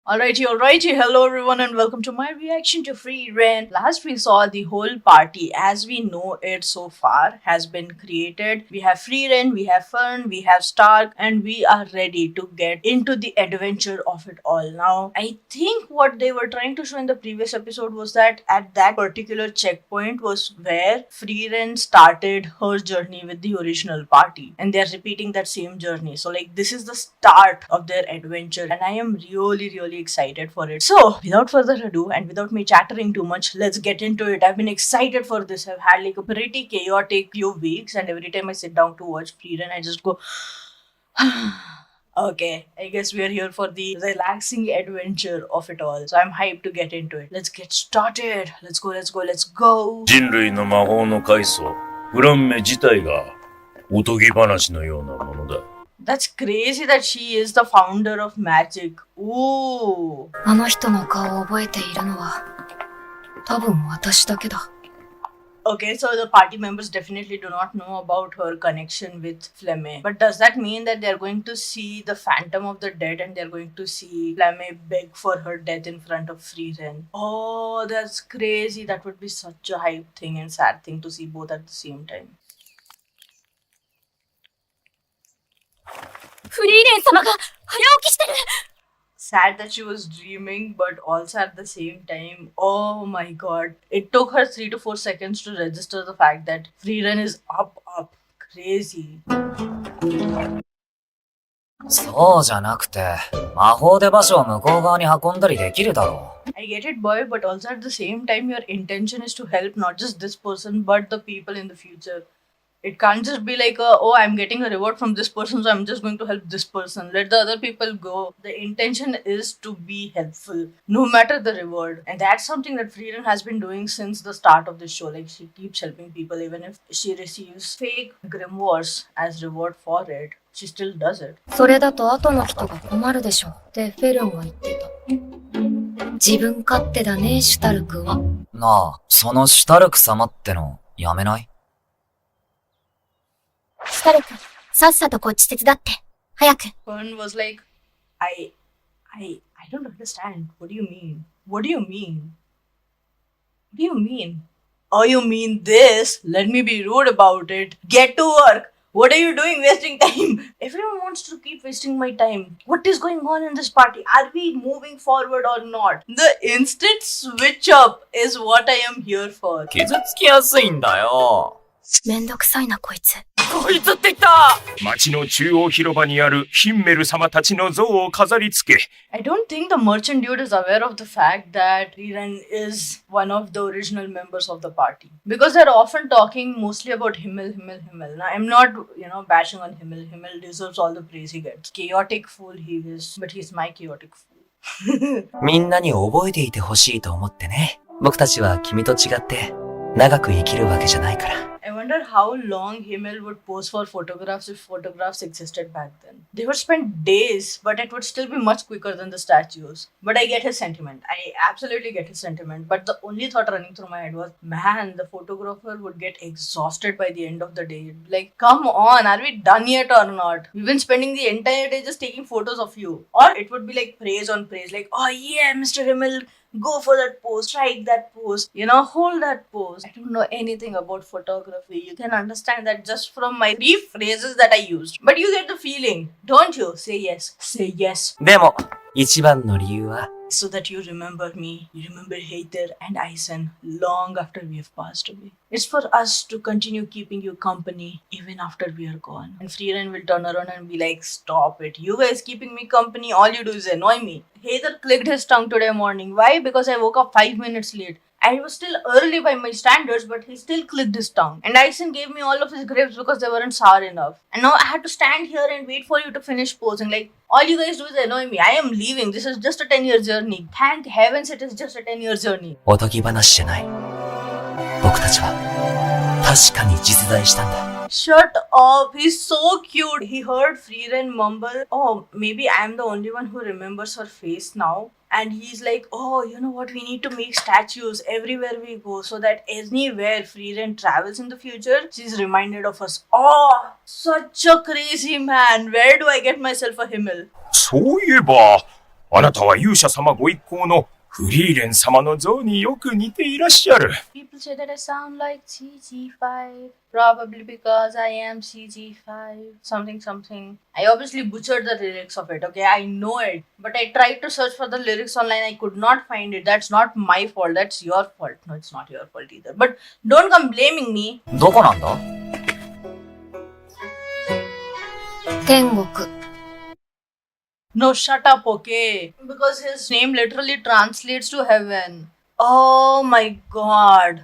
Alrighty. Hello everyone and welcome to my reaction to Frieren. Last we saw the whole party as we know it so far has been created. We have Frieren, we have Fern, we have Stark, and we are ready to get into the adventure of it all. Now, I think what they were trying to show in the previous episode was that at that particular checkpoint was where Frieren started her journey with the original party. And they are repeating that same journey. So like this is the start of their adventure and I am really excited for it. So without further ado and without me chattering too much, let's get into it. I've been excited for this. I've had like a pretty chaotic few weeks and every time I sit down to watch Frieren, I just go okay, I guess we are here for the relaxing adventure of it all. So I'm hyped to get into it. Let's get started. Let's go. 人類の魔法の階層、フランメ自体がおとぎ話のようなものだ。That's crazy that she is the founder of magic. Ooh. あの人の顔を覚えているのは多分私だけだ。 Okay, so the party members definitely do not know about her connection with Flemme. But does that mean that they're going to see the phantom of the dead and they're going to see Flemme beg for her death in front of Frieren? Oh, that's crazy. That would be such a hype thing and sad thing to see both at the same time. フリーレン様が早起きしてる。 Sad that she was dreaming, but also at the same time, oh my god. It took her 3 to 4 seconds to register the fact that Frieren is up. Crazy. そうじゃなくて、魔法で場所を向こう側に運んだりできるだろう。I get it, boy, but also at the same time, your intention is to help not just this person, but the people in the future. It can't just be like, oh, I'm getting a reward from this person, so I'm just going to help this person. Let the other people go. The intention is to be helpful, no matter the reward. And that's something that Frieren has been doing since the start of the show. Like, she keeps helping people, even if she receives fake grimoires as reward for it. She still does it. それだと後の人が困るでしょってフェルンは言ってた。自分勝手だね、シュタルクは。なあ、そのシュタルク様っての、やめない？シュタルク、さっさとこっち手伝って。早く。Fern was like, I don't understand. What do you mean? What do you mean? What do you mean? Oh, you mean this? Let me be rude about it. Get to work. What are you doing wasting time? Everyone wants to keep wasting my time. What is going on in this party? Are we moving forward or not? The instant switch up is what I am here for. 傷つきやすいんだよ。めんどくさいな、こいつ。こいつって言った！町の中央広場にあるヒンメル様たちの像を飾り付け。I don't think the merchant dude is aware of the fact that Frieren is one of the original members of the party. Because they're often talking mostly about Himmel. Now, I'm not, bashing on Himmel. Himmel deserves all the praise he gets. Chaotic fool he is, but he's my chaotic fool. みんなに覚えていてほしいと思ってね。僕たちは君と違って長く生きるわけじゃないから。I wonder how long Himmel would pose for photographs if photographs existed back then. They would spend days, but it would still be much quicker than the statues. But I get his sentiment. I absolutely get his sentiment. But the only thought running through my head was, man, the photographer would get exhausted by the end of the day. Like, come on, are we done yet or not? We've been spending the entire day just taking photos of you. Or it would be like praise on praise. Like, oh yeah, Mr. Himmel, go for that pose, strike that pose, hold that pose. I don't know anything about photography. You can understand that just from my brief phrases that I used. But you get the feeling, don't you? Say yes. Say yes. でも、一番の理由は、So that you remember me, you remember Hater and Eisen long after we have passed away. It's for us to continue keeping you company even after we are gone. And Frieren will turn around and be like, stop it. You guys keeping me company, all you do is annoy me. Hater clicked his tongue today morning. Why? Because I woke up 5 minutes late. I was still early by my standards, but he still clicked his tongue. And Dyson gave me all of his grapes because they weren't sour enough. And now I had to stand here and wait for you to finish posing. Like, all you guys do is annoy me. I am leaving. This is just a 10-year journey. Thank heavens it is just a 10-year journey. おとぎ話じゃない。僕たちは確かに実在したんだ。Shut up. He's so cute. He heard Frieren mumble, oh, maybe I'm the only one who remembers her face now. And he's like, oh, you know what? We need to make statues everywhere we go so that anywhere Frieren travels in the future, she's reminded of us. Oh, such a crazy man. Where do I get myself a Himmel? そういえば、あなたは勇者様ご一行のフリーレン様の像によく似ていらっしゃる。People say that I sound like CG5, probably because I am CG5, something something. I obviously butchered the lyrics of it, okay? I know it. But I tried to search for the lyrics online, I could not find it. That's not my fault, that's your fault. No, it's not your fault either. But don't come blaming me. どこなんだ？天国。 No, shut up, okay? Because his name literally translates to heaven. Oh my god.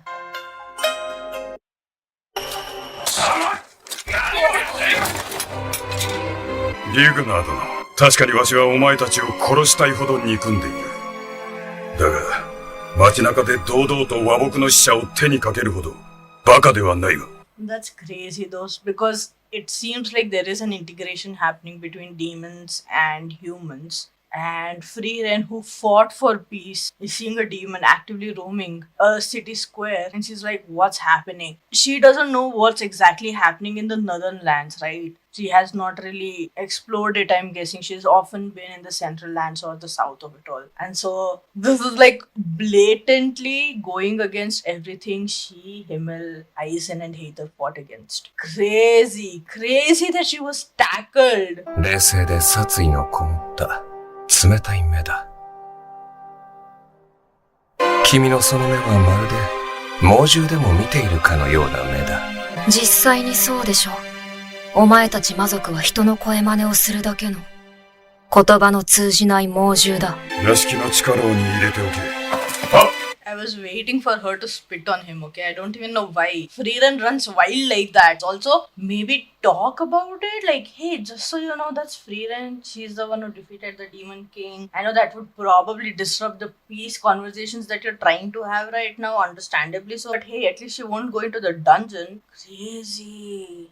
リグナー殿、確かにわしはお前たちを殺したいほど憎んでいる。だが、街中で堂々と和睦の使者を手にかけるほどバカではないわ。That's crazy though, because it seems like there is an integration happening between demons and humans. And Frieren, who fought for peace, is seeing a demon actively roaming a city square, and she's like, what's happening? She doesn't know what's exactly happening in the northern lands, right? She has not really explored it, I'm guessing. She's often been in the central lands or the south of it all. And so this is like blatantly going against everything she, Himmel, Aizen and Hater fought against. Crazy that she was tackled. 冷静で殺意のこもった冷たい目だ。君のその目はまるで猛獣でも見ているかのような目だ。実際にそうでしょ。お前たち魔族は人の声真似をするだけの言葉の通じない猛獣だ。屋敷の地下牢に入れておけ。I was waiting for her to spit on him, okay? I don't even know why. Frieren runs wild like that. Also, maybe talk about it. Like, hey, just so you know, that's Frieren. She's the one who defeated the Demon King. I know that would probably disrupt the peace conversations that you're trying to have right now, understandably so. But hey, at least she won't go into the dungeon. Crazy.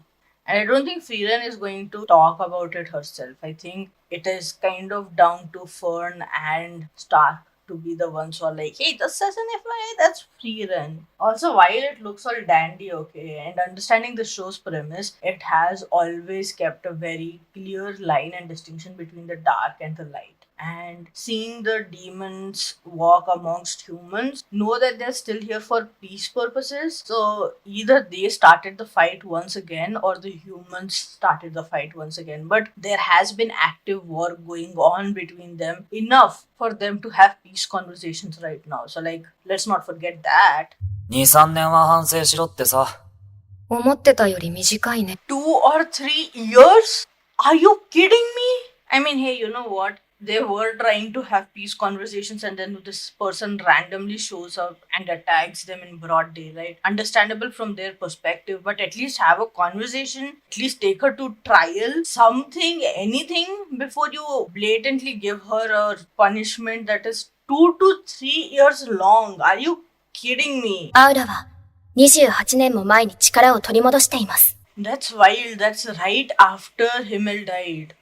And I don't think Frieren is going to talk about it herself. I think it is kind of down to Fern and Stark to be the ones who are like, hey, just as an FYI, that's Frieren. Also, while it looks all dandy, okay, and understanding the show's premise, it has always kept a very clear line and distinction between the dark and the light. And seeing the demons walk amongst humans, know that they're still here for peace purposes. So either they started the fight once again or the humans started the fight once again. But there has been active war going on between them, enough for them to have peace conversations right now. So like, let's not forget that. 2、3年は反省しろってさ。思ってたより短いね。 2 or 3 years? Are you kidding me? I mean, hey, you know what? They were trying to have peace conversations and then this person randomly shows up and attacks them in broad daylight. Understandable from their perspective, but at least have a conversation. At least take her to trial. Something, anything before you blatantly give her a punishment that is 2 to 3 years long. Are you kidding me? アウラは28年も前に力を取り戻しています。 That's wild. That's right after Himmel died.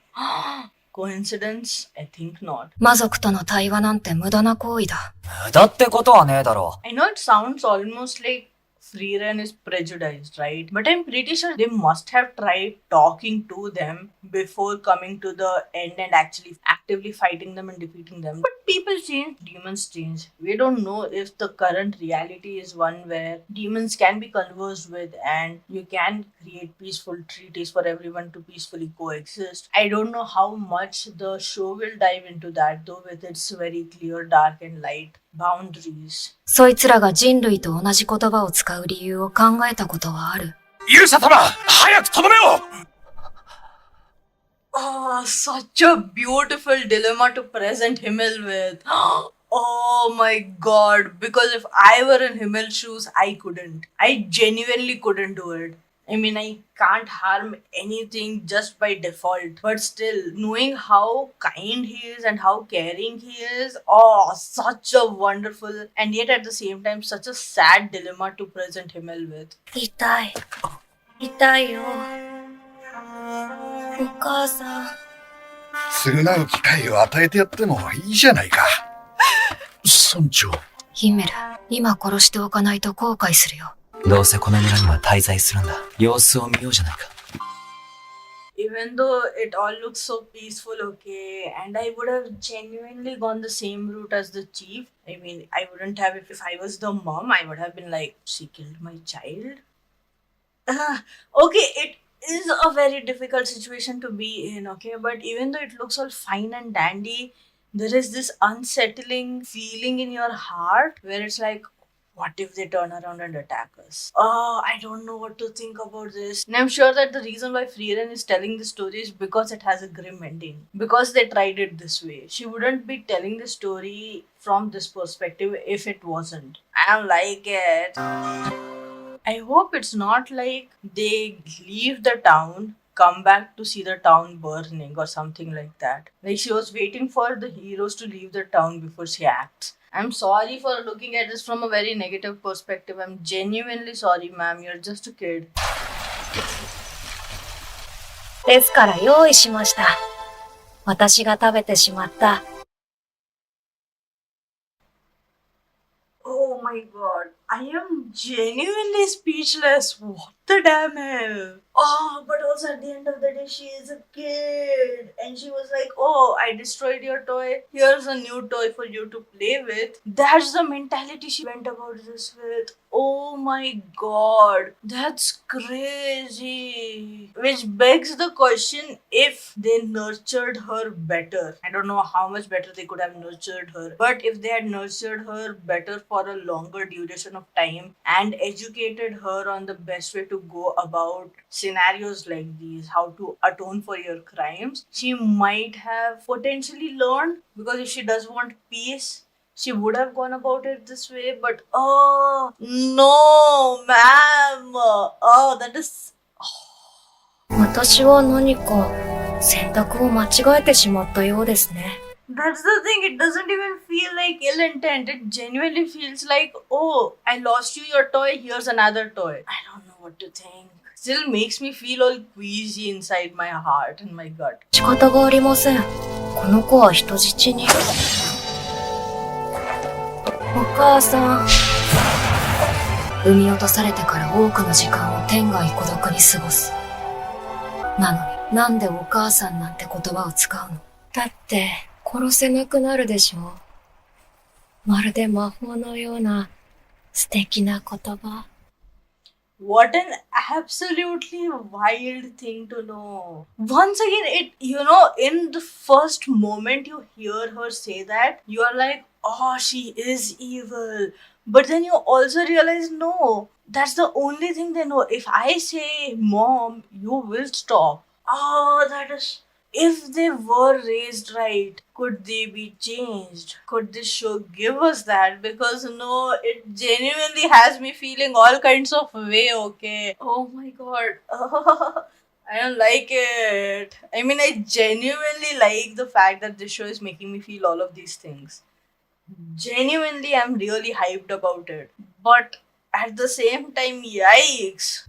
Coincidence? I think not. 魔族との対話なんて無駄な行為だ。無駄ってことはねえだろ。 I know it sounds almost like Frieren is prejudiced, right? But I'm pretty sure they must have tried talking to them before coming to the end and actually actively fighting them and defeating them. But people change, demons change. We don't know if the current reality is one where demons can be conversed with and you can create peaceful treaties for everyone to peacefully coexist. I don't know how much the show will dive into that, though, with its very clear dark and light boundaries. そいつらが人類と同じ言葉を使う理由を考えたことはある。勇者様、早くとどめを。 Oh, such a beautiful dilemma to present Himmel with. Oh my god, because if I were in Himmel's shoes, I couldn't. I genuinely couldn't do it. I mean, I can't harm anything just by default. But still, knowing how kind he is and how caring he is, oh, such a wonderful and yet at the same time such a sad dilemma to present Himmel with. 痛い。痛いよ。お母さん。償う機会を与えてやってもいいじゃないか。村長。ヒメル、今殺しておかないと後悔するよ。どうせこの村には滞在するんだ。様子を見ようじゃないか。If even though it all looks so peaceful, okay, and I would have genuinely gone the same route as the chief. I mean, I wouldn't have if I was the mom. I would have been like, she killed my child. Okay, it is a very difficult situation to be in, okay, but even though it looks all fine and dandy, there is this unsettling feeling in your heart where it's like, what if they turn around and attack us? Oh, I don't know what to think about this. And I'm sure that the reason why Frieren is telling this story is because it has a grim ending. Because they tried it this way. She wouldn't be telling the story from this perspective if it wasn't. I don't like it. I hope it's not like they leave the town, come back to see the town burning or something like that. Like she was waiting for the heroes to leave the town before she acts. I'm sorry for looking at this from a very negative perspective. I'm genuinely sorry, ma'am. You're just a kid. ですから用意しました。私が食べてしまった。Oh my god. I am genuinely speechless. What the damn hell? Oh, but also at the end of the day, she is a kid. And she was like, oh, I destroyed your toy. Here's a new toy for you to play with. That's the mentality she went about this with. Oh my god. That's crazy. Which begs the question if they nurtured her better. I don't know how much better they could have nurtured her. But if they had nurtured her better for a longer duration of time and educated her on the best way to go about scenarios like these, how to atone for your crimes, she might have potentially learned, because if she does want peace, she would have gone about it this way. But oh no, ma'am. Oh, that is. 私は何か選択を間違えてしまったようですね。That's the thing, it doesn't even feel like ill intent. It genuinely feels like, oh, I lost you your toy, here's another toy. I don't know what to think. Still makes me feel all queasy inside my heart and my gut. 仕方がありません。この子は人質に。お母さん。産み落とされてから多くの時間を天涯孤独に過ごす。なのになんでお母さんなんて言葉を使うの？だって殺せなくなるでしょ。まるで魔法のような素敵な言葉。What an absolutely wild thing to know. Once again, in the first moment you hear her say that, you are like, oh, she is evil. But then you also realize, no, that's the only thing they know. If I say, mom, you will stop. Oh, that is. If they were raised right, could they be changed? Could this show give us that? Because no, it genuinely has me feeling all kinds of way, okay? Oh my god. I don't like it. I mean, I genuinely like the fact that this show is making me feel all of these things. Genuinely, I'm really hyped about it. But at the same time, yikes.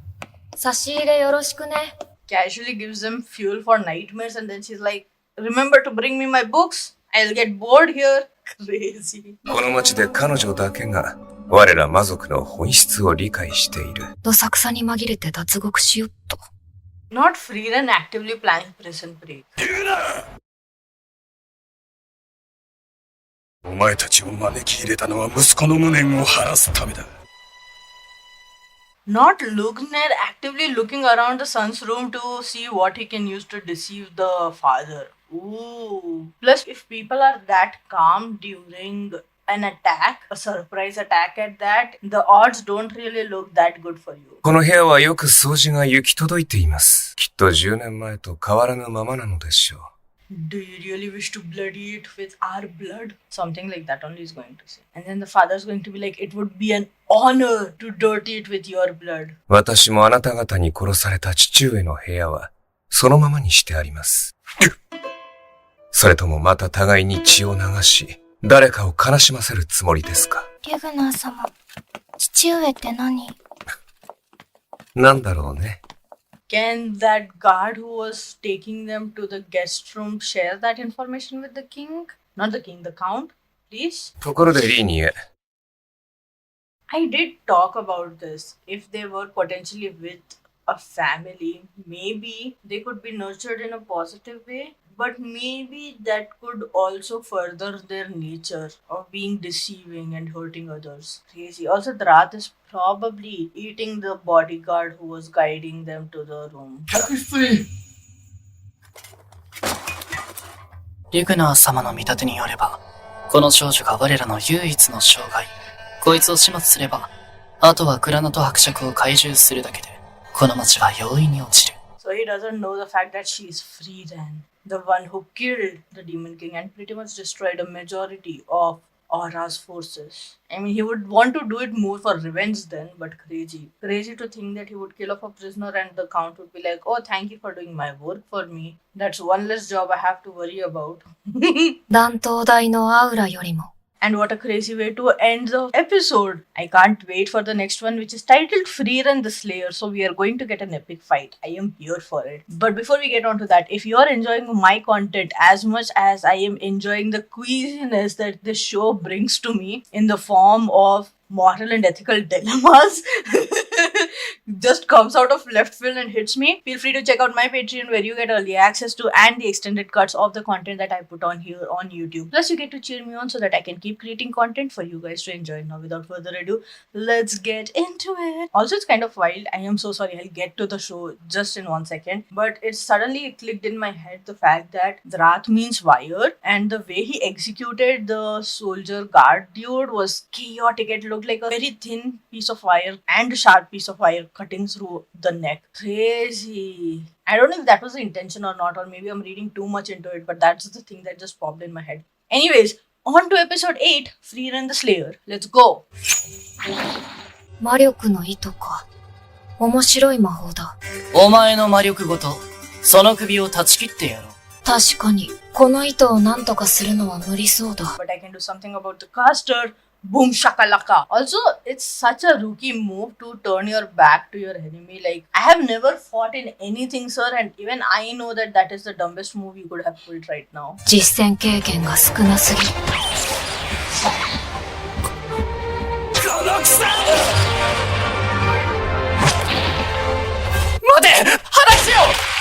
差し入れよろしくね。Casually gives them fuel for nightmares, and then she's like, remember to bring me my books, I'll get bored here. Crazy. この町で彼女だけが我ら魔族の本質を理解している。どさくさに紛れて脱獄しよっと。Not Frieren actively planning prison break. お前たちを招き入れたのは息子の無念を晴らすためだ。Not Lugner actively looking around the son's room to see what he can use to deceive the father. Ooh. Plus, if people are that calm during an attack, a surprise attack at that, the odds don't really look that good for you. この部屋はよく掃除が行き届いています。きっと10年前と変わらぬままなのでしょう。Do you really wish to bloody it with our blood? Something like that only is going to say. And then the father's going to be like, it would be an honor to dirty it with your blood. 私もあなた方に殺された父上の部屋はそのままにしてあります。それともまた互いに血を流し、誰かを悲しませるつもりですか？リュグナー様、父上って何？なんだろうね。Can that guard who was taking them to the guest room share that information with the king? Not the king, the count, please? ところでリーニエ。I did talk about this. If they were potentially with a family. Maybe they could be nurtured in a positive way, but maybe that could also further their nature of being deceiving and hurting others. Crazy. Also, Drat is probably eating the bodyguard who was guiding them to the room. 客室員リグナー様の見立てによれば、この少女が我らの唯一の障害。こいつを始末すれば、あとはグラナと伯爵を懐柔するだけで、この町は容易に落ちる。So he doesn't know the fact that she is Frieren, the one who killed the Demon King and pretty much destroyed a majority of Aura's forces. I mean, he would want to do it more for revenge then, but crazy. Crazy to think that he would kill off a prisoner and the count would be like, oh, thank you for doing my work for me. That's one less job I have to worry about. 断頭台のアウラよりも And what a crazy way to end the episode. I can't wait for the next one, which is titled Frieren the Slayer. So we are going to get an epic fight. I am here for it. But before we get on to that, if you are enjoying my content as much as I am enjoying the queasiness that this show brings to me in the form of moral and ethical dilemmas, just comes out of left field and hits me, feel free to check out my Patreon where you get early access to and the extended cuts of the content that I put on here on YouTube. Plus you get to cheer me on so that I can keep creating content for you guys to enjoy. Now without further ado, let's get into it. Also, it's kind of wild. I am so sorry. I'll get to the show just in 1 second. But it suddenly clicked in my head the fact that Drat means wire, and the way he executed the soldier guard dude was chaotic. It looked like a very thin piece of wire and a sharp piece of wire cutting through the neck. Crazy. I don't know if that was the intention or not, or maybe I'm reading too much into it, but that's the thing that just popped in my head. Anyways, on to episode 8, Frieren the Slayer. Let's go. 魔力の糸か。面白い魔法だ。お前の魔力ごと、その首を断ち切ってやろう。確かに、この糸を何とかするのは無理そうだ。But I can do something about the caster. Boom shakalaka. Also, it's such a rookie move to turn your back to your enemy. Like, I have never fought in anything, sir, and even I know that that is the dumbest move you could have pulled right now. 実践経験が少なすぎる。この草！待て！話を！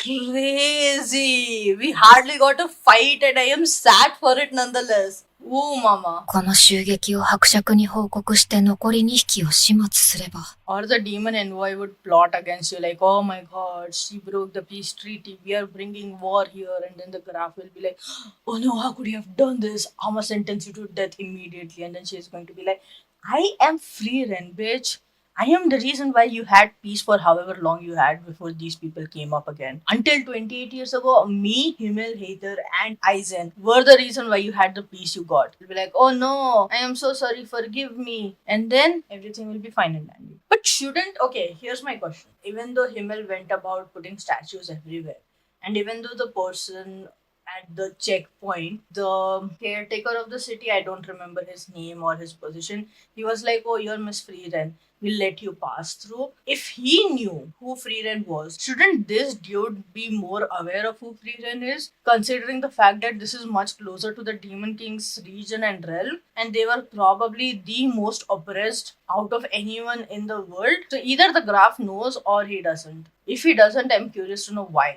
Crazy! We hardly got a fight and I am sad for it nonetheless. Ooh, mama. この襲撃を伯爵に報告して残り2匹を始末すれば。Or the demon envoy would plot against you like, oh my god, she broke the peace treaty, we are bringing war here, and then the graph will be like, oh no, how could you have done this? I must sentence you to death immediately. And then she is going to be like, I am Frieren, bitch. I am the reason why you had peace for however long you had before these people came up again. Until 28 years ago, me, Himmel, Hater, and Aizen were the reason why you had the peace you got. You'll be like, oh no, I am so sorry, forgive me. And then everything will be fine and dandy. But shouldn't, okay, here's my question. Even though Himmel went about putting statues everywhere, and even though the person at the checkpoint, the caretaker of the city, I don't remember his name or his position, he was like, oh, you're Miss Frieren, we'll let you pass through. If he knew who Frieren was, shouldn't this dude be more aware of who Frieren is, considering the fact that this is much closer to the Demon King's region and realm, and they were probably the most oppressed out of anyone in the world? So either the Graf knows or he doesn't. If he doesn't, I'm curious to know why.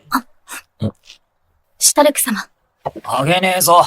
シュタルク様。あげねえぞ。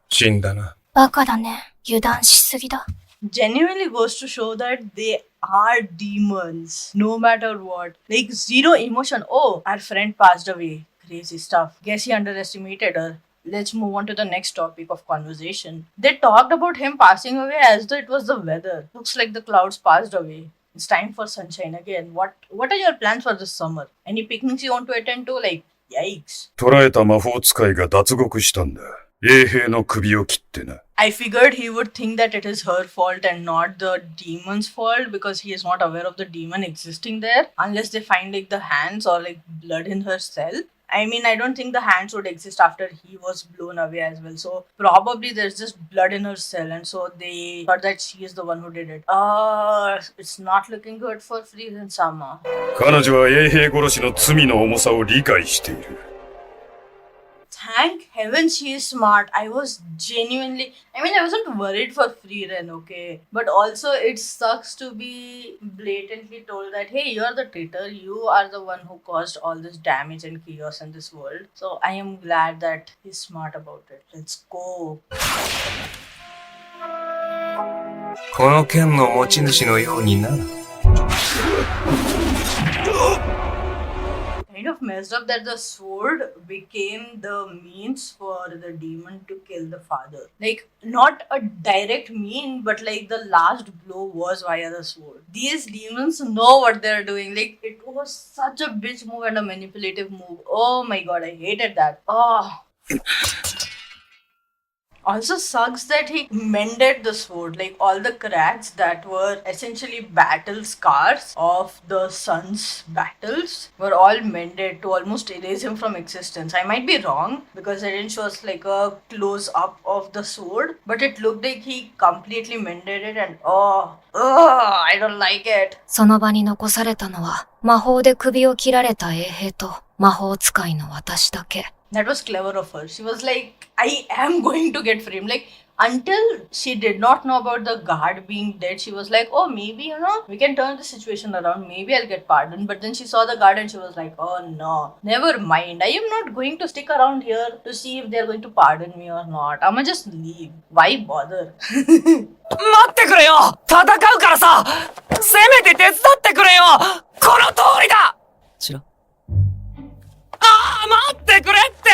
死んだな。バカだね。油断しすぎだ。Genuinely goes to show that they are demons, no matter what. Like, zero emotion. Oh, our friend passed away. Crazy stuff. Guess he underestimated her. Let's move on to the next topic of conversation. They talked about him passing away as though it was the weather. Looks like the clouds passed away. It's time for sunshine again. What are your plans for this summer? Any picnics you want to attend to? Like, yikes. 捕らえた魔法使いが脱獄したんだ。衛兵の首を切ってな。I figured he would think that it is her fault and not the demon's fault because he is not aware of the demon existing there unless they find like the hands or like blood in her cell. I mean, I don't think the hands would exist after he was blown away as well. So probably there's just blood in her cell, and so they thought that she is the one who did it. It's not looking good for Frieren Sama. 彼女は衛兵殺しの罪の重さを理解している。Thank heaven she is smart. I was genuinely, I mean, I wasn't worried for Frieren, okay? But also, it sucks to be blatantly told that, hey, you're the traitor. You are the one who caused all this damage and chaos in this world. So I am glad that he's smart about it. Let's go. この剣の持ち主のようにな。Kind of messed up that the sword became the means for the demon to kill the father. Like, not a direct mean, but like the last blow was via the sword. These demons know what they're doing. Like, it was such a bitch move and a manipulative move. Oh my god, I hated that. Oh. Also sucks that he mended the sword, like all the cracks that were essentially battle scars of the son's battles were all mended to almost erase him from existence. I might be wrong because they didn't show us like a close up of the sword, but it looked like he completely mended it and I don't like it. その場に残されたのは、魔法で首を切られた衛兵と魔法使いの私だけ。That was clever of her. She was like, I am going to get framed. Like, until she did not know about the guard being dead, she was like, oh, maybe, we can turn the situation around. Maybe I'll get pardoned. But then she saw the guard and she was like, oh no, never mind. I am not going to stick around here to see if they're going to pardon me or not. I'ma just leave. Why bother? 待ってくれよ戦うからさせめて手伝ってくれよこの通りだしろ待ってくれって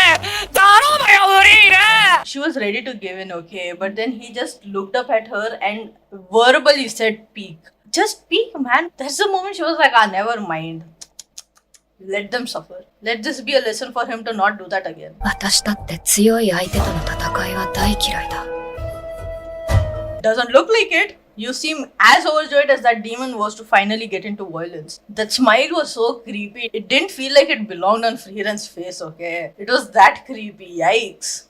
頼むよフリーレン She was ready to give in, okay, but then he just looked up at her and verbally said peek. Just peek, man. That's the moment she was like, never mind. Let them suffer. Let this be a lesson for him to not do that again. 私だって強い相手との戦いは大嫌いだ。Doesn't look like it. You seem as overjoyed as that demon was to finally get into violence. That smile was so creepy. It didn't feel like it belonged on Frieren's face, okay? It was that creepy. Yikes.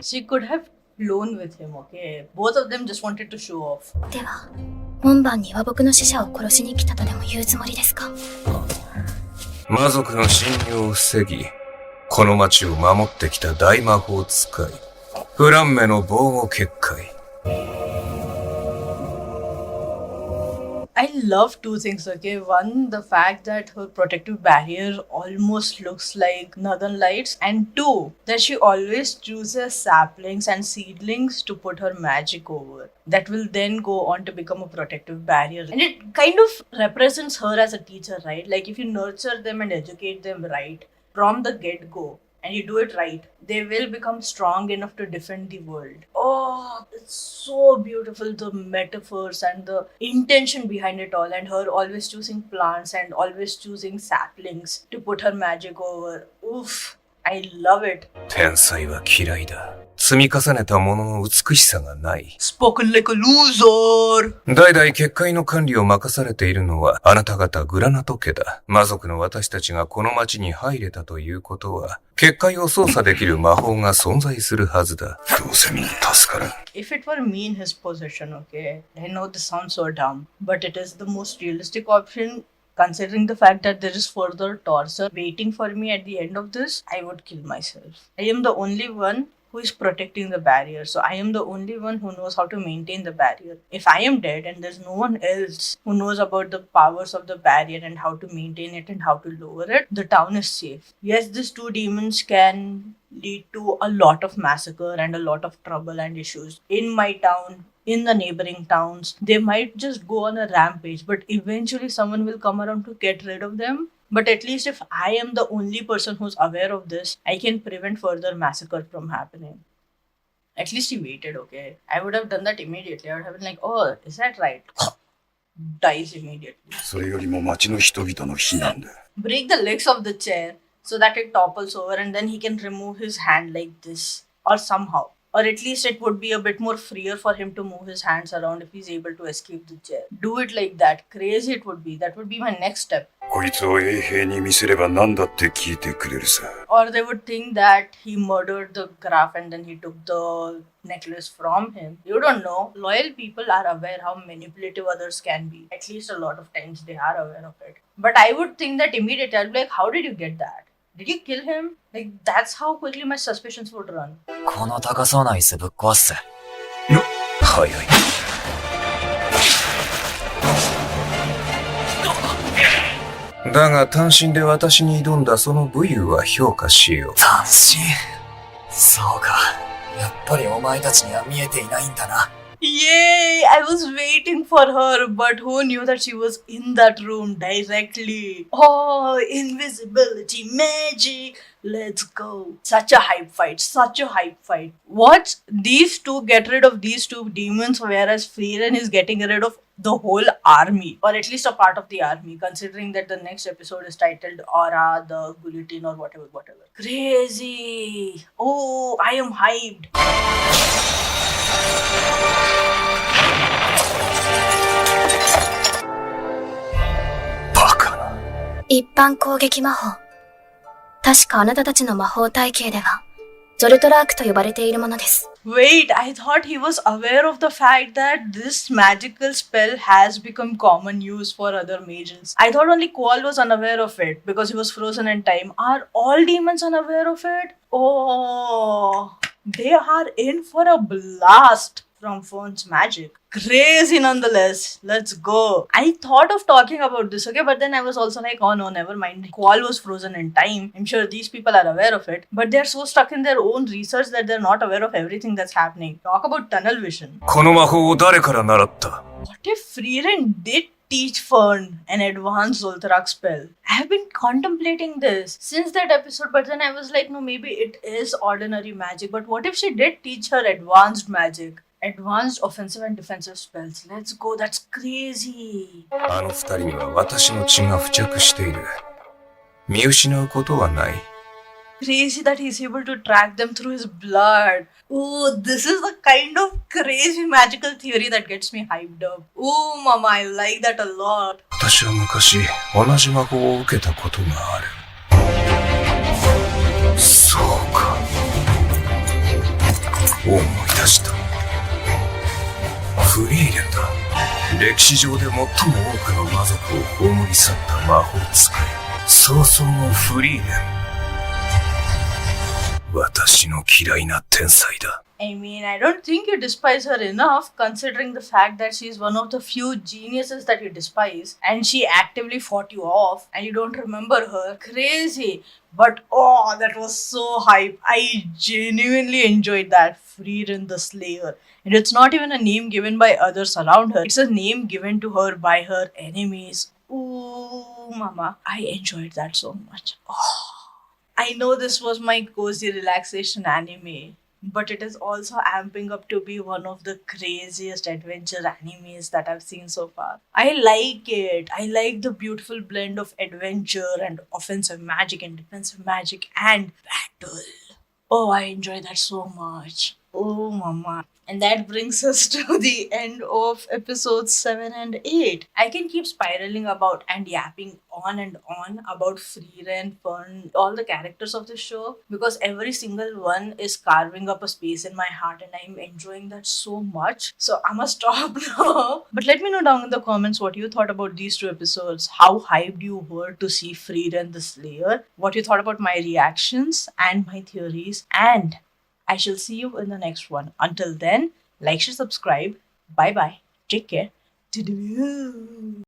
She could have flown with him, okay? Both of them just wanted to show off. では、門番に和睦の使者を殺しに来たとでも言うつもりですか？魔族の侵入を防ぎ、この町を守ってきた大魔法使い、フランメの防護結界。I love two things, okay? One, the fact that her protective barrier almost looks like northern lights. And two, that she always chooses saplings and seedlings to put her magic over. That will then go on to become a protective barrier. And it kind of represents her as a teacher, right? Like if you nurture them and educate them right from the get-go, and you do it right, they will become strong enough to defend the world. Oh, it's so beautiful, the metaphors and the intention behind it all, and her always choosing plants and always choosing saplings to put her magic over. Oof, I love it. 天才は嫌いだ。積み重ねたものの美しさがない。Spoken like a loser! 代々結界の管理を任されているのはあなた方グラナト家だ。魔族の私たちがこの町に入れたということは、結界を操作できる魔法が存在するはずだ。どうせみんな助からん。If it were me in his position, okay, I know this sounds so dumb, but it is the most realistic option. Considering the fact that there is further torture waiting for me at the end of this, I would kill myself. I am the only one who is protecting the barrier. So I am the only one who knows how to maintain the barrier. If I am dead and there's no one else who knows about the powers of the barrier and how to maintain it and how to lower it, the town is safe. Yes, these two demons can lead to a lot of massacre and a lot of trouble and issues in my town, in the neighboring towns. They might just go on a rampage, but eventually someone will come around to get rid of them. But at least if I am the only person who's aware of this, I can prevent further massacre from happening. At least he waited, okay? I would have done that immediately. I would have been like, oh, is that right? Dies immediately. それよりも町の人々の避難だ。Break the legs of the chair so that it topples over and then he can remove his hand like this. Or somehow. Or at least it would be a bit more freer for him to move his hands around if he's able to escape the chair. Do it like that. Crazy it would be. That would be my next step. こいつを衛兵に見せれば何だって聞いてくれるさ。Or they would think that he murdered the graph and then he took the necklace from him. You don't know. Loyal people are aware how manipulative others can be. At least a lot of times they are aware of it. But I would think that immediately I'll be like, how did you get that? Did you kill him? Like, that's how quickly my suspicions would run. この高そうな椅子ぶっ壊すぜ。早い。だが単身で私に挑んだその武勇は評価しよう。単身そうか。やっぱりお前たちには見えていないんだな。Yay! I was waiting for her, but who knew that she was in that room directly? Oh, invisibility magic! Let's go. Such a hype fight, such a hype fight. What? These two get rid of these two demons, whereas Frieren is getting rid of the whole army, or at least a part of the army, considering that the next episode is titled Aura, the Guillotine, or whatever. Crazy! Oh, I am hyped. バカな。一般攻撃魔法。確かあなたたちの魔法体系では、ゾルトラークと呼ばれているものです。Wait, I thought he was aware of the fact that this magical spell has become common use for other mages. I thought only Qual was unaware of it because he was frozen in time. Are all demons unaware of it? Oh, they are in for a blast from Fern's magic. Crazy nonetheless. Let's go. I thought of talking about this, okay, but then I was also like, oh no, never mind. Qual was frozen in time. I'm sure these people are aware of it, but they're so stuck in their own research that they're not aware of everything that's happening. Talk about tunnel vision. この魔法を誰から習った？ What if Frieren did teach Fern an advanced Zoltarak spell? I have been contemplating this since that episode, but then I was like, no, maybe it is ordinary magic. But what if she did teach her advanced magic? Advanced offensive and defensive spells. Let's go. That's crazy. あの二人には私の血が付着している。見失うことはない。Crazy that he's able to track them through his blood. Oh, this is the kind of crazy magical theory that gets me hyped up. Oh, mama, I like that a lot. 私は昔同じ魔法を受けたことがある。そうか。思い出した。フリーレンだ。歴史上で最も多くの魔族を葬り去った魔法使い。早々のフリーレン。私の嫌いな天才だ。I mean, I don't think you despise her enough considering the fact that she's one of the few geniuses that you despise and she actively fought you off and you don't remember her. Crazy. But oh, that was so hype. I genuinely enjoyed that. Frieren the Slayer. And it's not even a name given by others around her. It's a name given to her by her enemies. Ooh, mama. I enjoyed that so much. Oh. I know this was my cozy relaxation anime, but it is also amping up to be one of the craziest adventure animes that I've seen so far. I like it. I like the beautiful blend of adventure and offensive magic and defensive magic and battle. Oh, I enjoy that so much. Oh, mama. And that brings us to the end of episodes 7 and 8. I can keep spiraling about and yapping on and on about Frieren, Fern, all the characters of the show because every single one is carving up a space in my heart and I'm enjoying that so much. So I must stop now. But let me know down in the comments what you thought about these two episodes, how hyped you were to see Frieren the Slayer, what you thought about my reactions and my theories, and I shall see you in the next one. Until then, like, share, subscribe. Bye bye. Take care. Doo-doo.